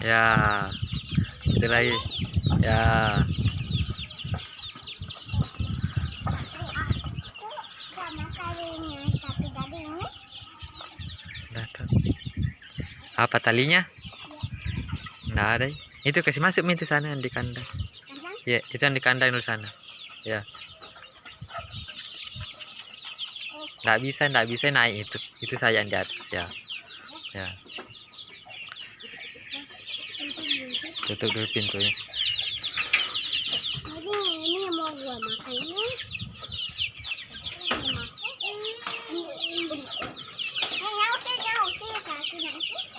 Ya, itu lagi. Ya. Datang. Apa talinya? Nggak ada. Itu kasih masuk itu sana yang di kandang. Ya, itu yang di kandang dulu sana. Ya. Nggak bisa naik itu. Itu saya yang di atas ya. Ya. Tutup dulu pintunya. Ini mau gua makan ini. Jauh sih, satu nanti.